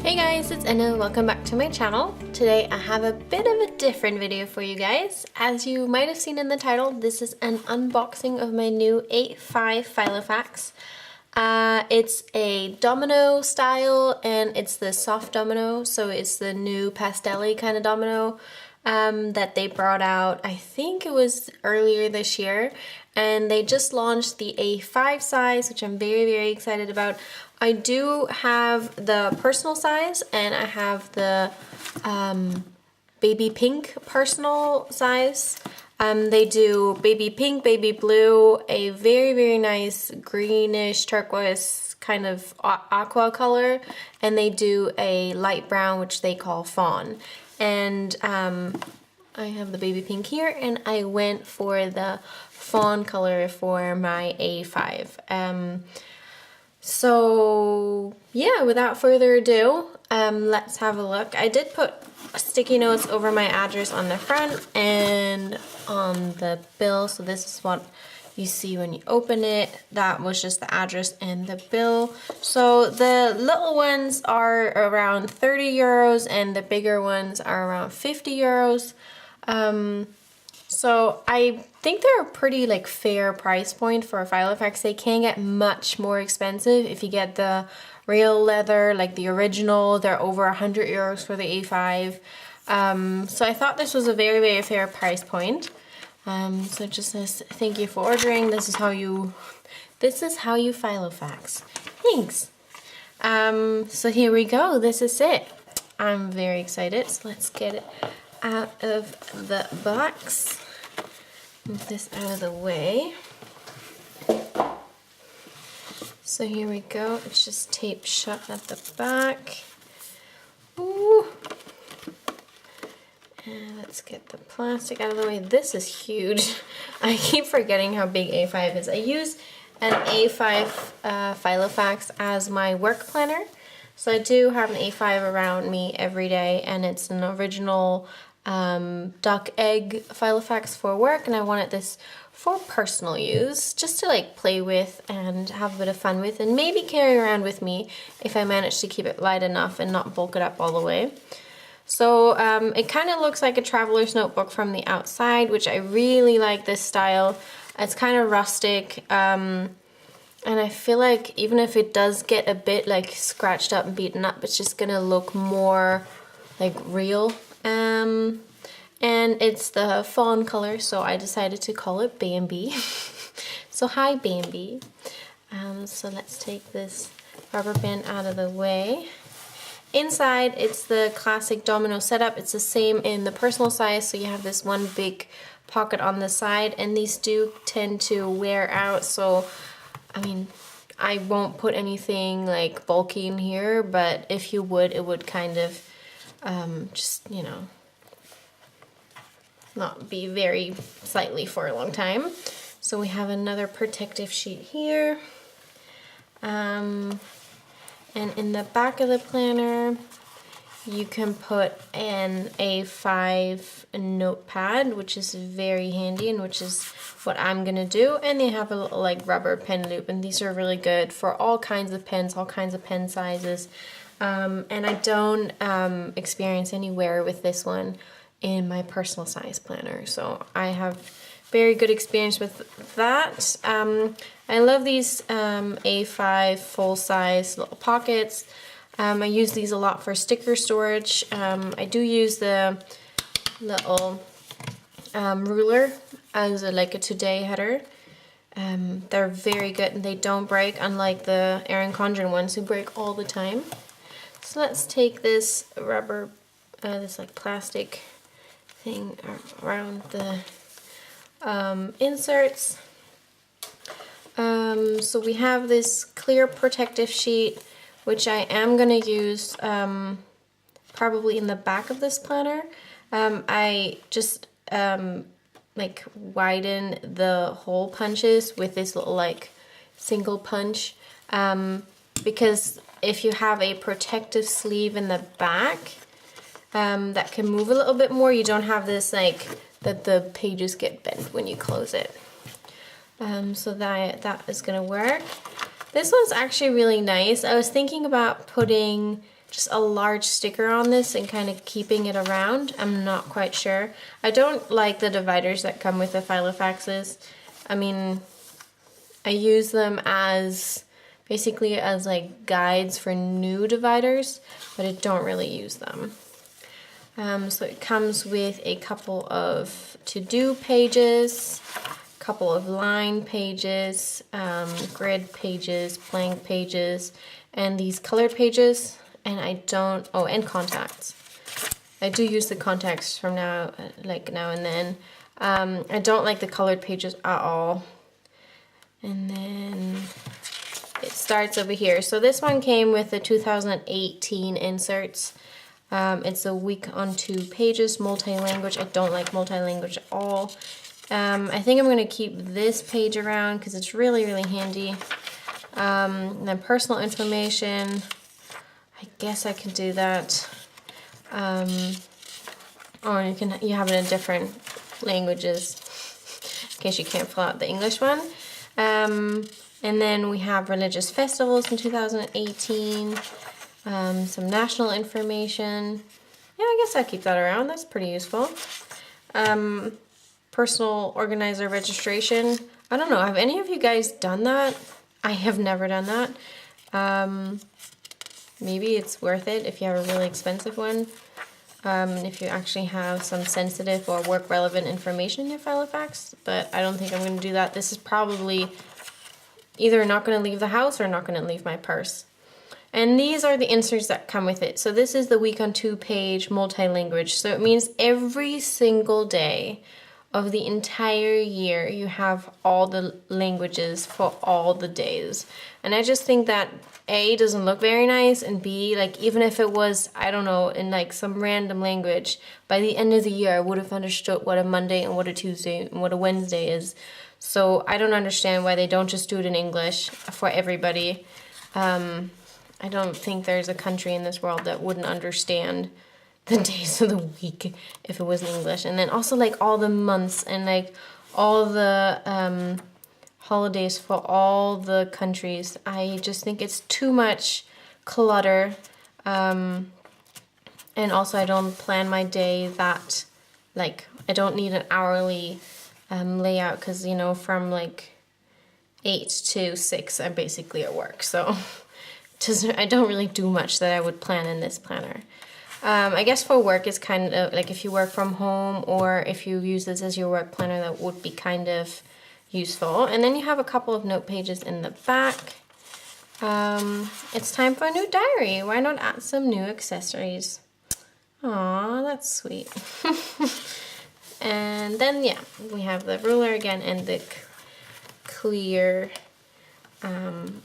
Hey guys, it's Aenne. Welcome back to my channel. Today I have a bit of a different video for you guys. As you might have seen in the title, this is an unboxing of my new A5 Filofax. It's a domino style and it's the soft domino, so it's the new pastel-y kind of domino that they brought out, I think it was earlier this year, and they just launched the A5 size, which I'm very excited about. I do have the personal size and I have the baby pink personal size. They do baby pink, baby blue, a very nice greenish turquoise kind of aqua color, and they do a light brown, which they call fawn. And I have the baby pink here, and I went for the fawn color for my A5. So yeah, without further ado, let's have a look. I did put sticky notes over my address on the front and on the bill, so this is what you see when you open it. That was just the address and the bill. So the little ones are around 30 euros and the bigger ones are around 50 euros. So I think they're a pretty fair price point for a Filofax. They can get much more expensive if you get the real leather, like the original. They're over 100 euros for the A5. So I thought this was a very fair price point. So it just says thank you for ordering. This is how you Filofax. Thanks. So here we go. This is it. I'm very excited. So let's get it out of the box. Move this out of the way. So here we go. It's just taped shut at the back. Ooh. And let's get the plastic out of the way. This is huge. I keep forgetting how big A5 is. I use an A5 Filofax as my work planner. So I do have an A5 around me every day, and it's an original duck egg Filofax for work, and I wanted this for personal use, just to play with and have a bit of fun with, and maybe carry around with me if I manage to keep it light enough and not bulk it up all the way. So it kind of looks like a traveler's notebook from the outside, which I really like this style. It's kind of rustic, and I feel like even if it does get a bit scratched up and beaten up, it's just gonna look more real. And it's the fawn color, so I decided to call it Bambi. So hi Bambi. So let's take this rubber band out of the way. Inside, it's the classic domino setup. It's the same in the personal size, so you have this one big pocket on the side, and these do tend to wear out, so I mean, I won't put anything bulky in here, but if you would, it would kind of just, you know, not be very sightly for a long time. So we have another protective sheet here. And in the back of the planner, you can put an A5 notepad, which is very handy and which is what I'm gonna do. And they have a little rubber pen loop, and these are really good for all kinds of pens, all kinds of pen sizes. And I don't experience any wear with this one in my personal size planner, so I have very good experience with that. I love these A5 full-size little pockets. I use these a lot for sticker storage. I do use the little ruler as a today header. They're very good and they don't break, unlike the Erin Condren ones who break all the time. So let's take this rubber, this plastic thing around the inserts. So we have this clear protective sheet, which I am going to use probably in the back of this planner. I just widen the hole punches with this little single punch, because if you have a protective sleeve in the back that can move a little bit more, you don't have this that the pages get bent when you close it. So that is gonna work. This one's actually really nice. I was thinking about putting just a large sticker on this and kind of keeping it around. I'm not quite sure. I don't like the dividers that come with the Filofaxes. I mean, I use them as basically as like guides for new dividers, but I don't really use them. So it comes with a couple of to-do pages, a couple of line pages, grid pages, blank pages, and these colored pages. And I don't, oh, and contacts. I do use the contacts from now, like now and then. I don't like the colored pages at all. And then it starts over here. So this one came with the 2018 inserts. It's a week on 2 pages, multi-language. I don't like multi-language at all. I think I'm going to keep this page around because it's really, really handy. And then personal information. I guess I can do that. Or you have it in different languages in case you can't fill out the English one. And then we have religious festivals in 2018. Some national information. Yeah, I guess I'll keep that around. That's pretty useful. Personal organizer registration. I don't know. Have any of you guys done that? I have never done that. Maybe it's worth it if you have a really expensive one. And if you actually have some sensitive or work relevant information in your Filofax, but I don't think I'm going to do that. This is probably either not going to leave the house or not going to leave my purse. And these are the inserts that come with it. So this is the week on 2 page multi-language. So it means every single day of the entire year you have all the languages for all the days. And I just think that A, doesn't look very nice, and B, like even if it was, I don't know, in like some random language, by the end of the year I would have understood what a Monday and what a Tuesday and what a Wednesday is. So I don't understand why they don't just do it in English for everybody. I don't think there's a country in this world that wouldn't understand the days of the week if it was in English. And then also like all the months and like all the holidays for all the countries. I just think it's too much clutter. And also I don't plan my day that, like, I don't need an hourly layout because, you know, from like 8 to 6 I'm basically at work. So I don't really do much that I would plan in this planner. I guess for work it's kind of like if you work from home or if you use this as your work planner, that would be kind of useful. And then you have a couple of note pages in the back. It's time for a new diary. Why not add some new accessories? Aw, that's sweet. And then, yeah, we have the ruler again and the clear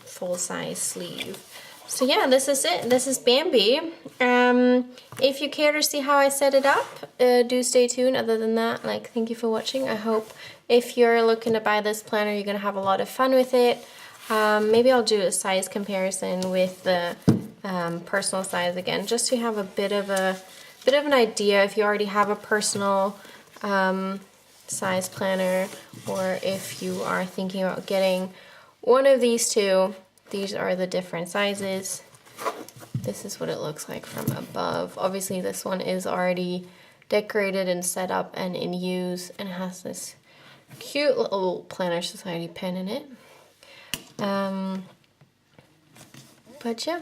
full-size sleeve. So yeah, this is it. This is Bambi. If you care to see how I set it up, do stay tuned. Other than that, like, thank you for watching. I hope if you're looking to buy this planner, you're gonna have a lot of fun with it. Maybe I'll do a size comparison with the personal size again, just to have a bit of an idea if you already have a personal size planner, or if you are thinking about getting one of these two. These are the different sizes. This is what it looks like from above. Obviously this one is already decorated and set up and in use, and it has this cute little Planner Society pen in it. But yeah,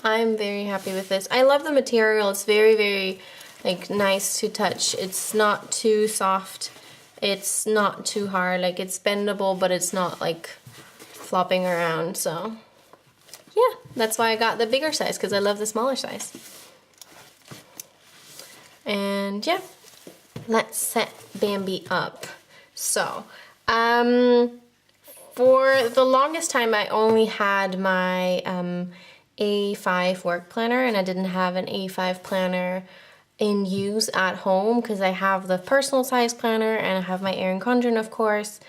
I'm very happy with this. I love the material. It's very, very like nice to touch. It's not too soft. It's not too hard. Like, it's bendable, but it's not like flopping around. So yeah, that's why I got the bigger size, because I love the smaller size. And yeah, let's set Bambi up. So for the longest time I only had my A5 work planner, and I didn't have an A5 planner in use at home because I have the personal size planner and I have my Aenne Condren, of course,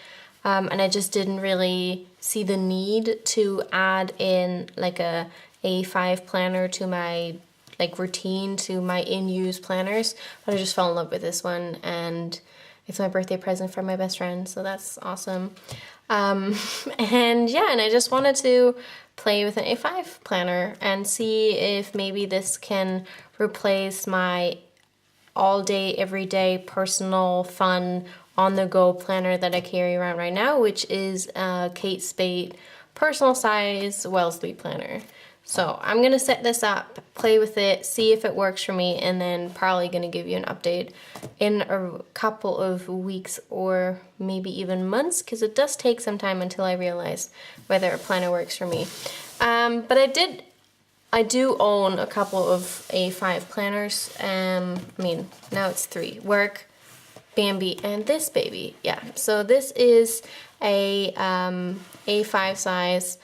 and I just didn't really see the need to add in like a A5 planner to my like routine, to my in-use planners. But I just fell in love with this one, and It's my birthday present from my best friend, so that's awesome. And yeah, and I just wanted to play with an A5 planner and see if maybe this can replace my all day, everyday, personal, fun, on-the-go planner that I carry around right now, which is a Kate Spade personal size Wellesley planner. So I'm gonna set this up, play with it, see if it works for me, and then probably gonna give you an update in a couple of weeks or maybe even months, because it does take some time until I realize whether a planner works for me. But I do own a couple of A5 planners. I mean, now it's 3. Work, Bambi, and this baby. Yeah, so this is a A5 size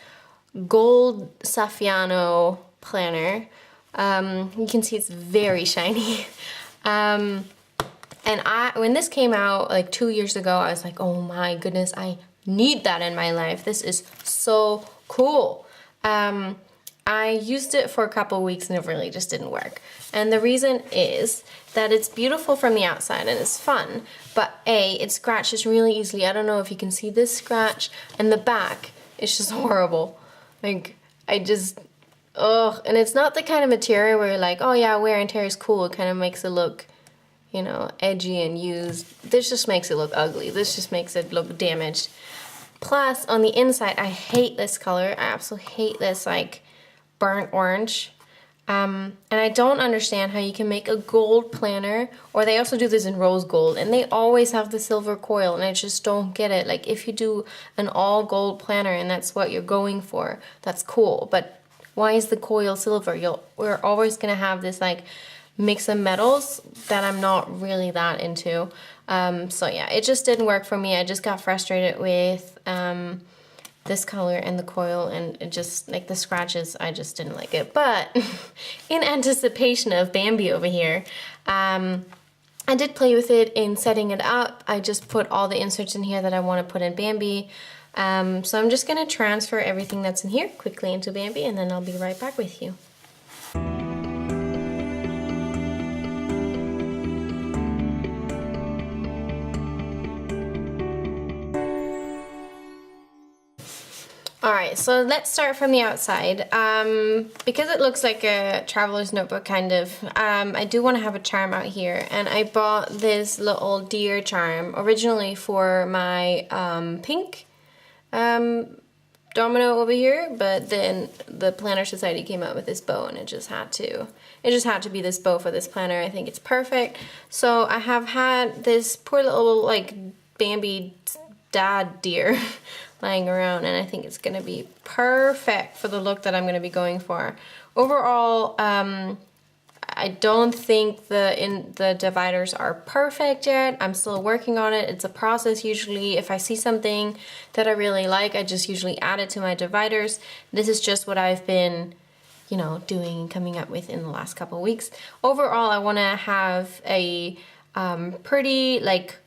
gold Saffiano planner. You can see it's very shiny. And when this came out like 2 years ago, I was like, oh my goodness, I need that in my life. This is so cool. I used it for a couple weeks and it really just didn't work. And the reason is that it's beautiful from the outside and it's fun, but it scratches really easily. I don't know if you can see this scratch, and the back is just horrible. Like, and it's not the kind of material where you're like, oh yeah, wear and tear is cool. It kind of makes it look, you know, edgy and used. This just makes it look ugly. This just makes it look damaged. Plus, on the inside, I hate this color. I absolutely hate this, like, burnt orange. And I don't understand how you can make a gold planner, or they also do this in rose gold, and they always have the silver coil, and I just don't get it. Like, if you do an all gold planner and that's what you're going for, that's cool, but why is the coil silver? We're always gonna have this like mix of metals that I'm not really that into. So yeah, it just didn't work for me. I just got frustrated with this color and the coil, and it just, like, the scratches, I just didn't like it. But in anticipation of Bambi over here, I did play with it in setting it up. I just put all the inserts in here that I want to put in Bambi. So I'm just going to transfer everything that's in here quickly into Bambi, and then I'll be right back with you. Alright, so let's start from the outside. Because it looks like a traveler's notebook kind of, I do want to have a charm out here, and I bought this little deer charm originally for my pink domino over here, but then the Planner Society came out with this bow, and it just had to be this bow for this planner. I think it's perfect. So I have had this poor little, like, Bambi dad deer lying around, and I think it's gonna be perfect for the look that I'm gonna be going for. Overall, I don't think the dividers are perfect yet. I'm still working on it. It's a process usually. If I see something that I really like, I just usually add it to my dividers. This is just what I've been, you know, doing and coming up with in the last couple of weeks. Overall, I wanna have a pretty, like,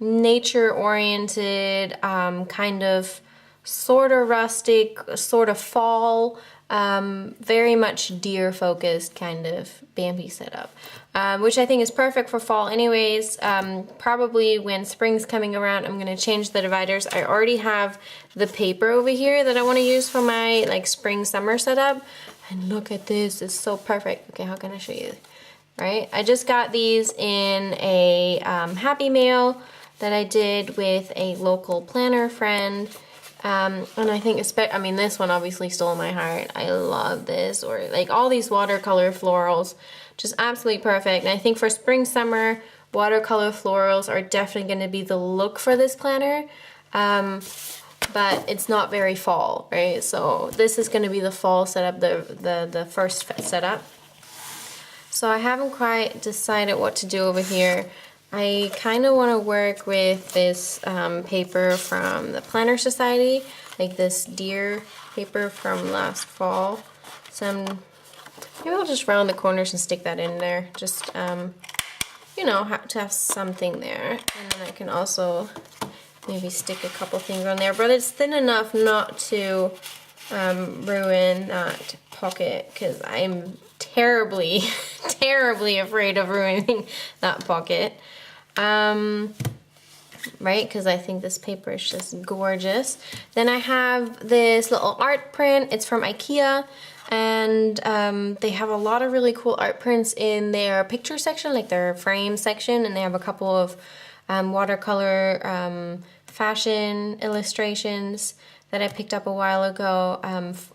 nature-oriented, kind of sort of rustic, sort of fall, very much deer-focused kind of Bambi setup, which I think is perfect for fall anyways. Probably when spring's coming around, I'm going to change the dividers. I already have the paper over here that I want to use for my, like, spring-summer setup, and look at this, it's so perfect. Okay, how can I show you? Right, I just got these in a Happy Mail that I did with a local planner friend, and I think I mean, this one obviously stole my heart. I love this, or like all these watercolor florals, just absolutely perfect. And I think for spring summer, watercolor florals are definitely going to be the look for this planner, but it's not very fall, right? So this is going to be the fall setup, the first setup. So I haven't quite decided what to do over here. I kind of want to work with this paper from the Planner Society, like this deer paper from last fall. So maybe I'll just round the corners and stick that in there, just, you know, to have something there. And then I can also maybe stick a couple things on there, but it's thin enough not to ruin that pocket, because I'm terribly, terribly afraid of ruining that pocket. right? Because I think this paper is just gorgeous. Then I have this little art print. It's from IKEA, and they have a lot of really cool art prints in their picture section, like their frame section, and they have a couple of watercolor fashion illustrations that I picked up a while ago,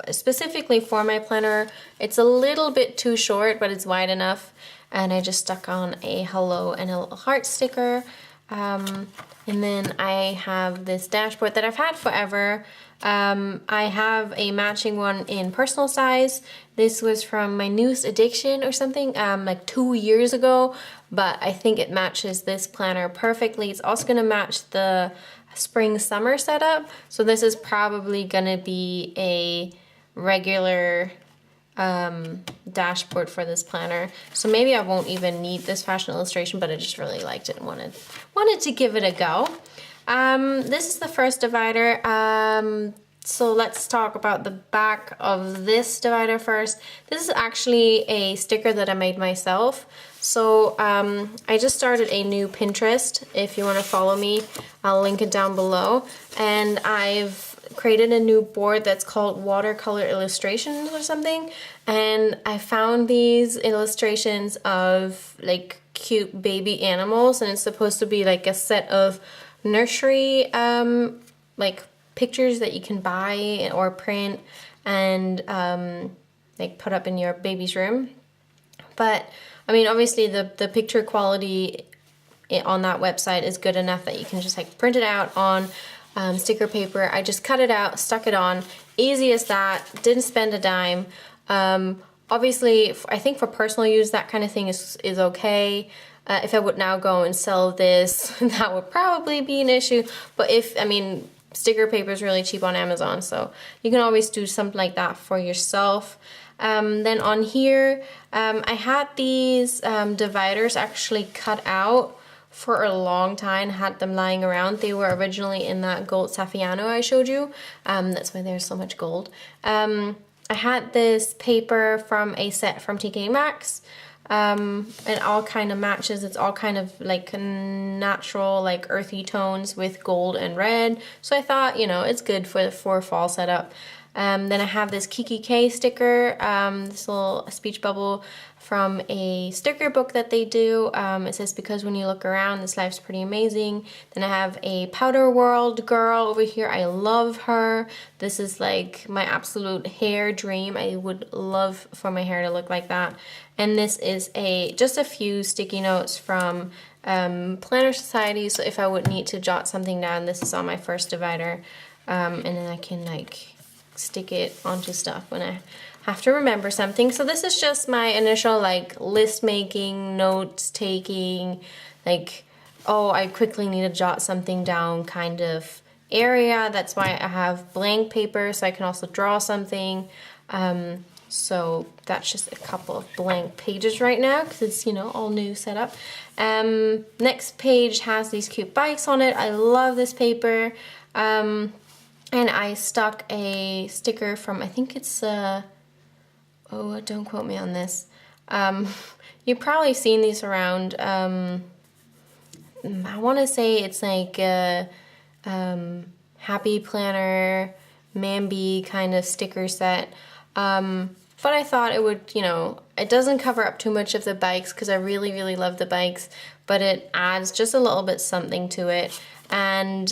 specifically for my planner. It's a little bit too short, but it's wide enough, and I just stuck on a hello and a little heart sticker. And then I have this dashboard that I've had forever. I have a matching one in personal size. This was from my newest edition or something, like 2 years ago, but I think it matches this planner perfectly. It's also gonna match the spring summer setup, so this is probably gonna be a regular dashboard for this planner. So maybe I won't even need this fashion illustration, but I just really liked it and wanted to give it a go. This is the first divider. So let's talk about the back of this divider first. This is actually a sticker that I made myself. So I just started a new Pinterest. If you want to follow me, I'll link it down below. And I've created a new board that's called watercolor illustrations or something. And I found these illustrations of like cute baby animals, and it's supposed to be like a set of nursery like pictures that you can buy or print and like put up in your baby's room. But I mean, obviously the picture quality on that website is good enough that you can just like print it out on sticker paper. I just cut it out, stuck it on, easy as that, didn't spend a dime. Obviously, I think for personal use, that kind of thing is okay. If I would now go and sell this, that would probably be an issue. But I mean, sticker paper is really cheap on Amazon, so you can always do something like that for yourself. Then on here, I had these dividers actually cut out for a long time, had them lying around. They were originally in that gold Saffiano I showed you. That's why there's so much gold. I had this paper from a set from TK Maxx. It all kind of matches. It's all kind of like natural, like earthy tones with gold and red. So I thought, you know, it's good for fall setup. Then I have this Kiki K sticker, this little speech bubble from a sticker book that they do. It says, because when you look around, this life's pretty amazing. Then I have a Powder World girl over here. I love her. This is like my absolute hair dream. I would love for my hair to look like that. And this is just a few sticky notes from Planner Society. So if I would need to jot something down, this is on my first divider. And then I can like stick it onto stuff when I have to remember something. So this is just my initial like list making, notes taking, like, oh, I quickly need to jot something down kind of area. That's why I have blank paper, so I can also draw something. So that's just a couple of blank pages right now because it's, you know, all new setup. Next page has these cute bikes on it. I love this paper. And I stuck a sticker from, I think it's, oh, don't quote me on this. You've probably seen these around. I want to say it's like a Happy Planner, Bambi kind of sticker set. But I thought it would, you know, it doesn't cover up too much of the bikes because I really, really love the bikes, but it adds just a little bit something to it. And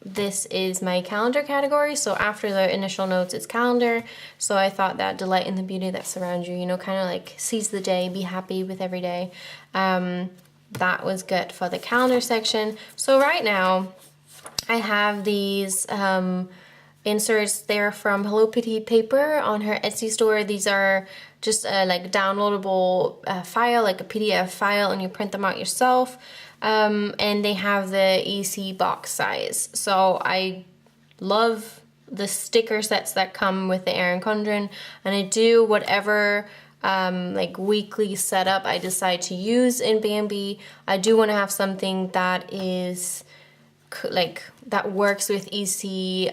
this is my calendar category, so after the initial notes it's calendar. So I thought that delight in the beauty that surrounds you, you know, kind of like seize the day, be happy with every day. That was good for the calendar section. So right now I have these inserts. They're from Hello Petite Paper on her Etsy store. These are just like downloadable file, like a PDF file, and you print them out yourself. And they have the EC box size. So I love the sticker sets that come with the Erin Condren, and I do whatever like weekly setup I decide to use in Bambi. I do want to have something that is like that works with EC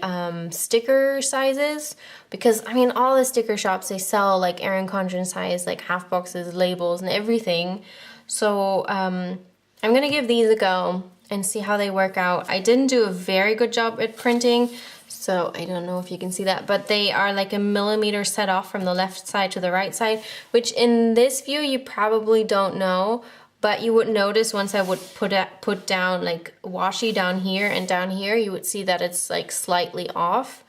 sticker sizes, because I mean all the sticker shops, they sell like Erin Condren size, like half boxes, labels and everything. So I'm gonna give these a go and see how they work out. I didn't do a very good job at printing, so I don't know if you can see that, but they are like a millimeter set off from the left side to the right side, which in this view you probably don't know, but you would notice once I would put down like washi down here and down here, you would see that it's like slightly off,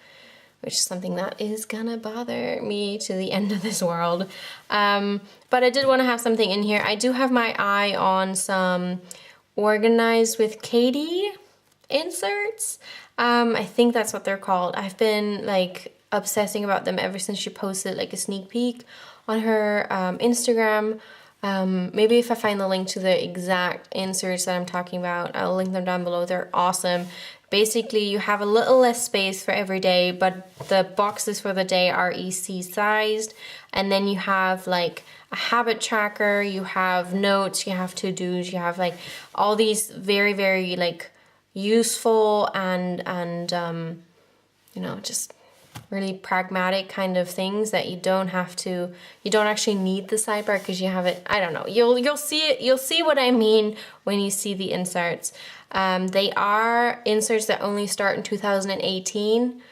which is something that is gonna bother me to the end of this world. But I did want to have something in here. I do have my eye on some Organized with Katie inserts. I think that's what they're called. I've been like obsessing about them ever since she posted like a sneak peek on her Instagram. Maybe if I find the link to the exact inserts that I'm talking about, I'll link them down below. They're awesome. Basically, you have a little less space for every day, but the boxes for the day are EC sized. And then you have like a habit tracker, you have notes, you have to-dos, you have like all these very, very like useful and you know, just really pragmatic kind of things that you don't actually need the sidebar because you have it. I don't know, you'll see it, you'll see what I mean when you see the inserts. They are inserts that only start in 2018.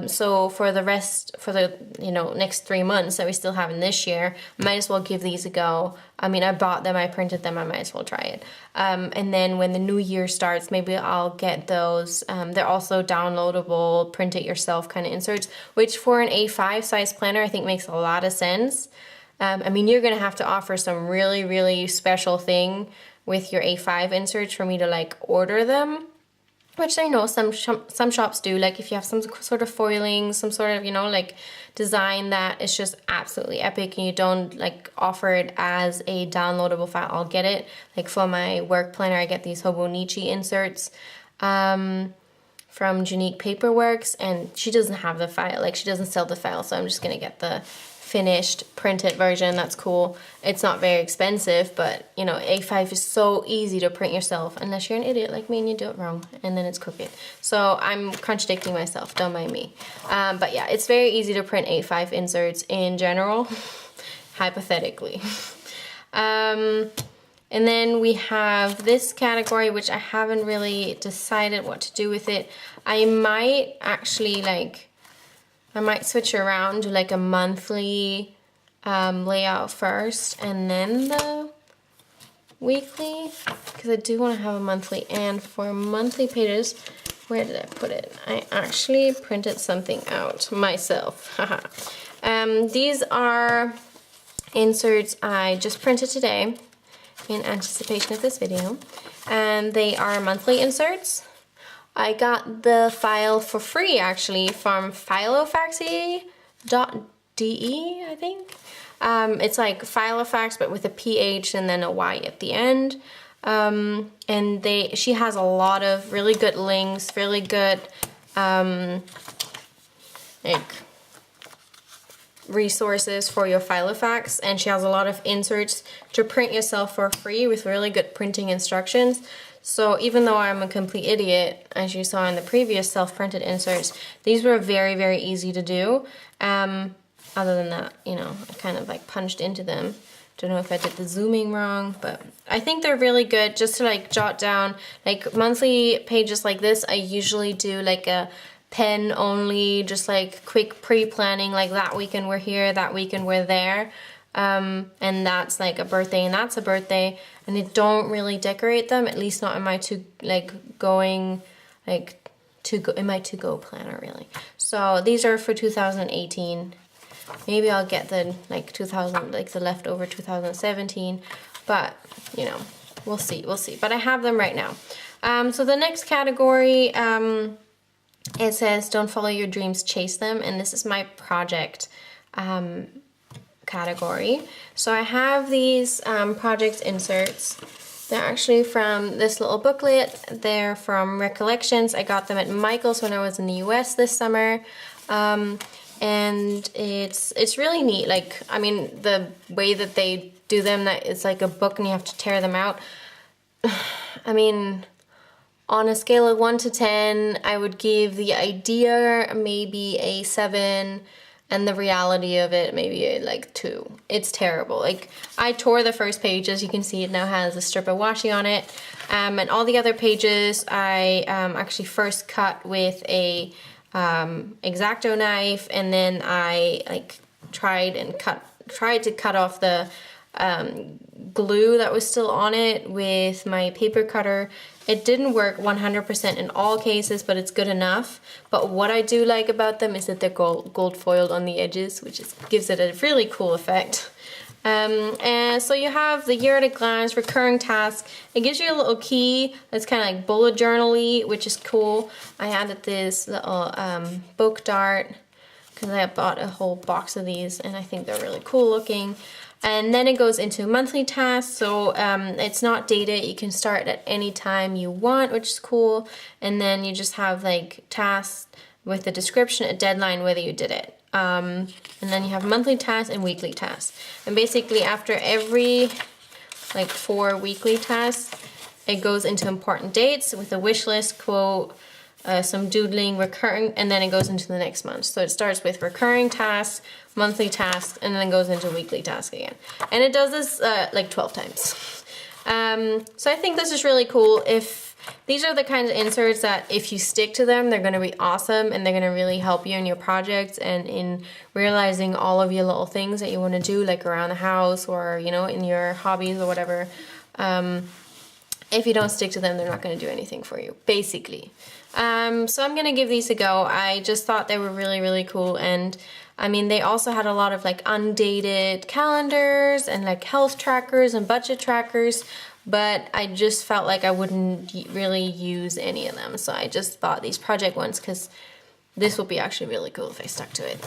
So for the you know, next 3 months that we still have in this year, might as well give these a go. I mean, I bought them, I printed them, I might as well try it. And then when the new year starts, maybe I'll get those. They're also downloadable, print it yourself kind of inserts, which for an A5 size planner, I think makes a lot of sense. I mean, you're gonna have to offer some really, really special thing with your A5 inserts for me to like order them. Which I know some shops do, like if you have some sort of foiling, some sort of, you know, like design that is just absolutely epic and you don't like offer it as a downloadable file, I'll get it. Like for my work planner, I get these Hobonichi inserts from Junique Paperworks, and she doesn't have the file, like she doesn't sell the file, so I'm just gonna get the finished printed version. That's cool. It's not very expensive, but you know, A5 is so easy to print yourself unless you're an idiot like me and you do it wrong and then it's crooked. So I'm contradicting myself, don't mind me. But yeah, it's very easy to print A5 inserts in general, hypothetically. And then we have this category, which I haven't really decided what to do with it. I might actually I might switch around to like a monthly layout first and then the weekly, because I do want to have a monthly. And for monthly pages, where did I put it? I actually printed something out myself. These are inserts I just printed today in anticipation of this video, and they are monthly inserts. I got the file for free actually from Filofax.de, I think. It's like Filofax but with a PH and then a Y at the end. And she has a lot of really good links, really good like resources for your Filofax, and she has a lot of inserts to print yourself for free with really good printing instructions. So even though I'm a complete idiot, as you saw in the previous self-printed inserts, these were very, very easy to do. Other than that, you know, I kind of like punched into them. Don't know if I did the zooming wrong, but I think they're really good just to like jot down like monthly pages like this. I usually do like a pen only, just like quick pre-planning, like that weekend we're here, that weekend we're there. And that's like a birthday and that's a birthday, and I don't really decorate them, at least not in my to-go planner really. So these are for 2018. Maybe I'll get the the leftover 2017, but you know, we'll see. But I have them right now. So the next category, it says don't follow your dreams, chase them, and this is my project category. So I have these project inserts. They're actually from this little booklet. They're from Recollections. I got them at Michael's when I was in the US this summer. And it's really neat. Like, I mean, the way that they do them, that it's like a book and you have to tear them out. I mean, on a scale of 1 to 10, I would give the idea maybe a 7. and the reality of it maybe like 2. It's terrible. Like, I tore the first page. As you can see, it now has a strip of washi on it, and all the other pages I actually first cut with a X-Acto knife, and then I like tried to cut off the glue that was still on it with my paper cutter. It didn't work 100% in all cases, but it's good enough. But what I do like about them is that they're gold foiled on the edges, which gives it a really cool effect. And so you have the year at a glance, recurring task. It gives you a little key that's kind of like bullet journal-y, which is cool. I added this little book dart because I bought a whole box of these and I think they're really cool looking. And then it goes into monthly tasks, so it's not dated. You can start at any time you want, which is cool. And then you just have like tasks with a description, a deadline, whether you did it. And then you have monthly tasks and weekly tasks. And basically after every like 4 weekly tasks, it goes into important dates with a wish list, quote, some doodling, recurring, and then it goes into the next month. So it starts with recurring tasks, monthly tasks, and then goes into weekly tasks again. And it does this like 12 times. So I think this is really cool. If these are the kinds of inserts that if you stick to them, they're going to be awesome, and they're going to really help you in your projects and in realizing all of your little things that you want to do, like around the house or, you know, in your hobbies or whatever. If you don't stick to them, they're not going to do anything for you, basically. So I'm going to give these a go. I just thought they were really, really cool. And I mean, they also had a lot of like undated calendars and like health trackers and budget trackers, but I just felt like I wouldn't really use any of them. So I just bought these project ones because this would be actually really cool if I stuck to it.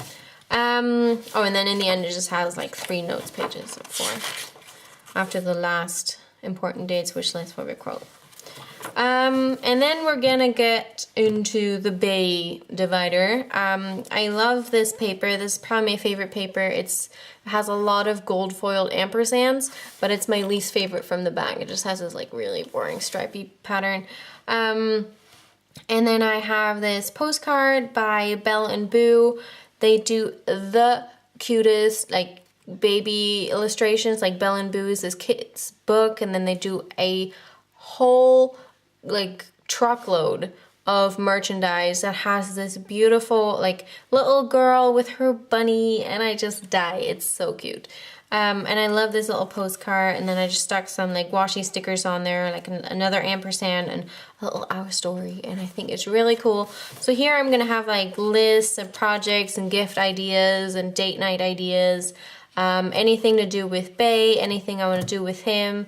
Oh, and then in the end, it just has like 3 notes pages, or 4, after the last important dates, wish list, favorite quote. And then we're gonna get into the Bay divider. I love this paper. This is probably my favorite paper. It has a lot of gold foiled ampersands, but it's my least favorite from the bag. It just has this like really boring stripy pattern. And then I have this postcard by Belle and Boo. They do the cutest like baby illustrations. Like Belle and Boo is this kid's book, and then they do a whole like truckload of merchandise that has this beautiful like little girl with her bunny, and I just die. It's so cute. And I love this little postcard, and then I just stuck some like washi stickers on there, like another ampersand and a little Our Story, and I think it's really cool. So here I'm gonna have like lists and projects and gift ideas and date night ideas, anything to do with Bay, anything I want to do with him,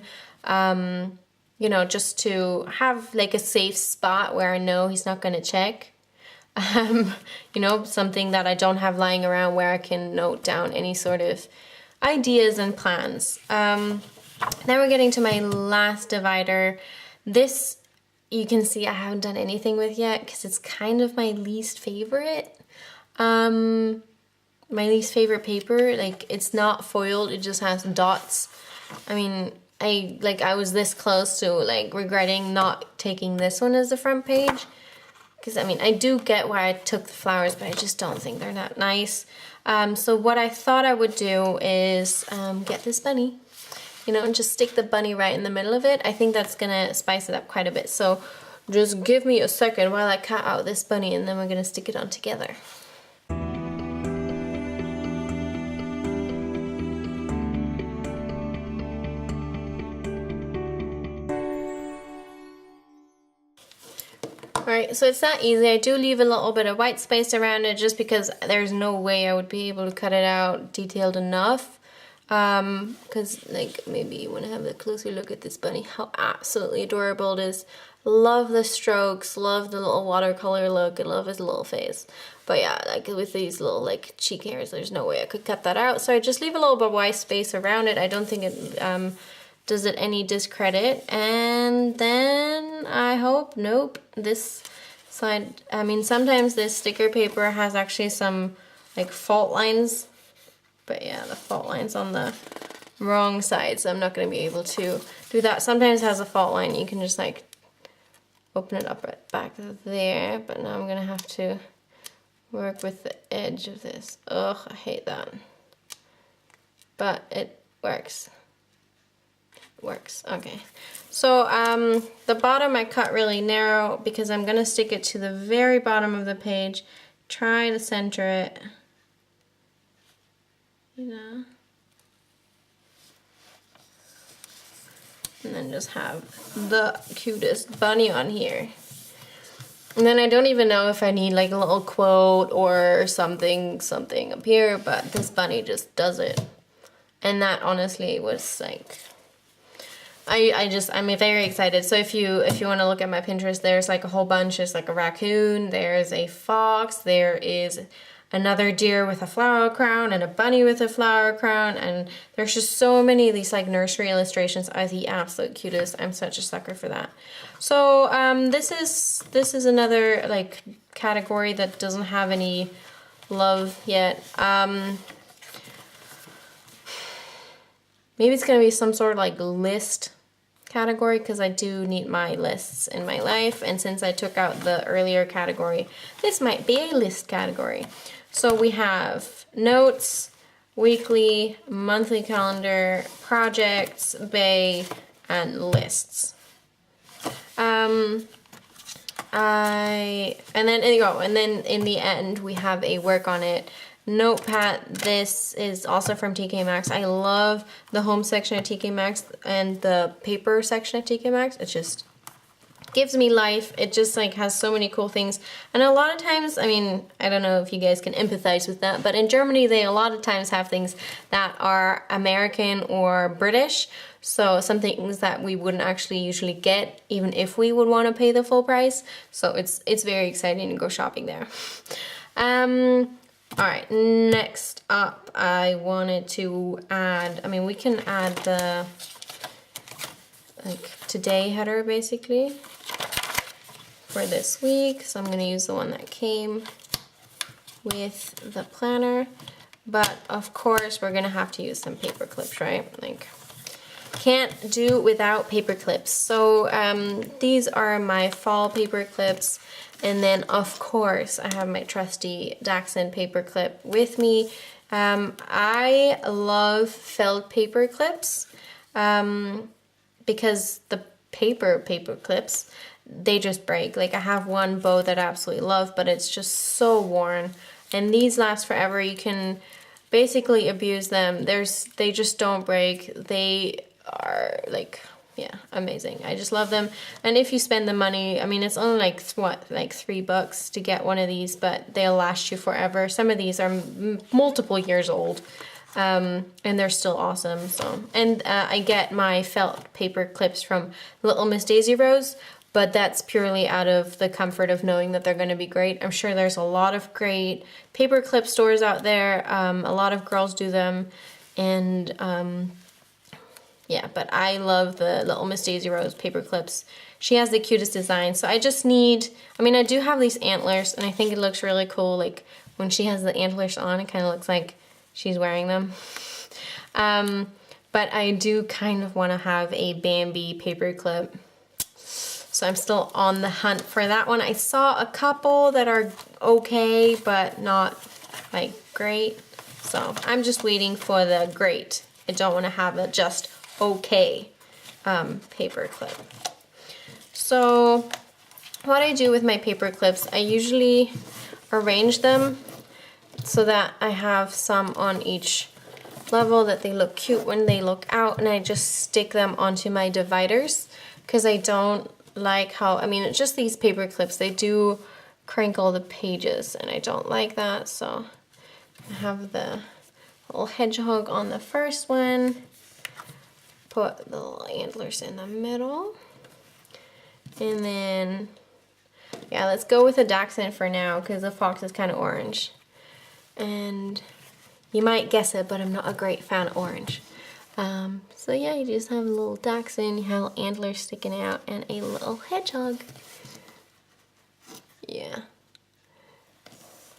you know, just to have like a safe spot where I know he's not gonna check. You know, something that I don't have lying around where I can note down any sort of ideas and plans. Then we're getting to my last divider. This, you can see I haven't done anything with yet because it's kind of my least favorite. My least favorite paper. Like, it's not foiled, it just has dots. I mean, I was this close to like regretting not taking this one as the front page. Because I mean, I do get why I took the flowers, but I just don't think they're that nice. So what I thought I would do is get this bunny, you know, and just stick the bunny right in the middle of it. I think that's gonna spice it up quite a bit. So just give me a second while I cut out this bunny, and then we're gonna stick it on together. Alright, so it's that easy. I do leave a little bit of white space around it just because there's no way I would be able to cut it out detailed enough. Because like maybe you want to have a closer look at this bunny, how absolutely adorable it is. Love the strokes, love the little watercolor look, and love his little face. But yeah, like with these little like cheek hairs, there's no way I could cut that out. So I just leave a little bit of white space around it. I don't think it does it any discredit. And then I hope, nope, this side, I mean, sometimes this sticker paper has actually some like fault lines, but yeah, the fault line's on the wrong side, so I'm not going to be able to do that. Sometimes it has a fault line, you can just like open it up right back there, but now I'm going to have to work with the edge of this. Ugh, I hate that. But it works. It works, okay. So the bottom I cut really narrow because I'm gonna stick it to the very bottom of the page. Try to center it. You know. And then just have the cutest bunny on here. And then I don't even know if I need like a little quote or something up here, but this bunny just does it. And that honestly was like, I'm very excited. So if you want to look at my Pinterest, there's like a whole bunch. There's like a raccoon, there's a fox, there is another deer with a flower crown and a bunny with a flower crown, and there's just so many of these like nursery illustrations are the absolute cutest. I'm such a sucker for that. So this is another like category that doesn't have any love yet. Maybe it's gonna be some sort of like list category because I do need my lists in my life, and since I took out the earlier category, this might be a list category. So we have notes, weekly, monthly calendar, projects, bay, and lists. And then in the end we have a work on it notepad. This is also from TK Maxx. I love the home section of TK Maxx and the paper section of TK Maxx. It just gives me life. It just like has so many cool things, and a lot of times, I mean, I don't know if you guys can empathize with that, but in Germany they a lot of times have things that are American or British, so some things that we wouldn't actually usually get even if we would want to pay the full price. So it's very exciting to go shopping there. All right, next up I wanted to add, I mean, we can add the like today header basically for this week. So I'm going to use the one that came with the planner, but of course we're going to have to use some paper clips, right? Like, can't do without paper clips. So these are my fall paper clips, and then of course I have my trusty Dachshund paper clip with me. I love felt paper clips because the paper clips, they just break. Like, I have one bow that I absolutely love, but it's just so worn, and these last forever. You can basically abuse them. They just don't break. They are like, yeah, amazing. I just love them. And if you spend the money, I mean, it's only like what, like $3 to get one of these, but they'll last you forever. Some of these are multiple years old, and they're still awesome. So, and I get my felt paper clips from Little Miss Daisy Rose, but that's purely out of the comfort of knowing that they're going to be great. I'm sure there's a lot of great paper clip stores out there. A lot of girls do them, and yeah, but I love the Little Miss Daisy Rose paper clips. She has the cutest design. So I just need, I mean, I do have these antlers, and I think it looks really cool. Like, when she has the antlers on, it kind of looks like she's wearing them. But I do kind of want to have a Bambi paper clip. So I'm still on the hunt for that one. I saw a couple that are okay, but not like great. So I'm just waiting for the great. I don't want to have a just okay paper clip. So what I do with my paper clips, I usually arrange them so that I have some on each level, that they look cute when they look out, and I just stick them onto my dividers because I don't like how, I mean, it's just these paper clips, they do crinkle the pages, and I don't like that. So I have the little hedgehog on the first one. Put the little antlers in the middle. And then, yeah, let's go with the dachshund for now because the fox is kind of orange. And you might guess it, but I'm not a great fan of orange. So yeah, you just have a little dachshund, you have little antlers sticking out, and a little hedgehog. Yeah.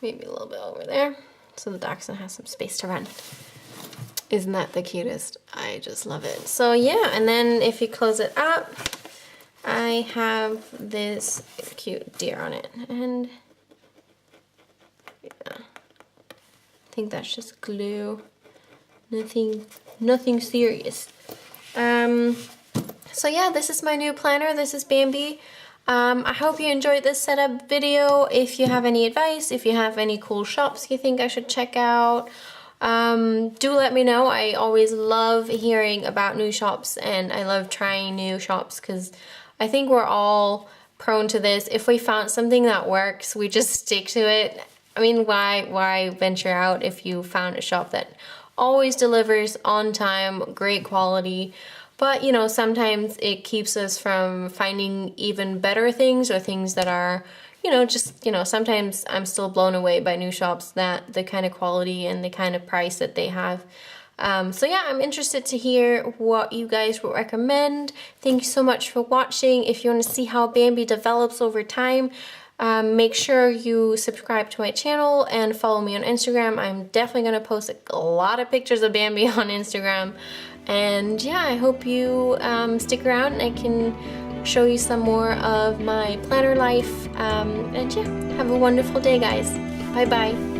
Maybe a little bit over there, so the dachshund has some space to run. Isn't that the cutest? I just love it. So yeah, and then if you close it up, I have this cute deer on it. And I think that's just glue. Nothing serious. So yeah, this is my new planner. This is Bambi. I hope you enjoyed this setup video. If you have any advice, if you have any cool shops you think I should check out, do let me know. I always love hearing about new shops, and I love trying new shops because I think we're all prone to this. If we found something that works, we just stick to it. I mean, why venture out if you found a shop that always delivers on time, great quality? But you know, sometimes it keeps us from finding even better things, or things that are, you know, just, you know, sometimes I'm still blown away by new shops, that the kind of quality and the kind of price that they have. So yeah, I'm interested to hear what you guys would recommend. Thank you so much for watching. If you want to see how Bambi develops over time, make sure you subscribe to my channel and follow me on Instagram. I'm definitely going to post a lot of pictures of Bambi on Instagram. And yeah, I hope you stick around and I can show you some more of my planner life. And yeah, have a wonderful day, guys. Bye bye.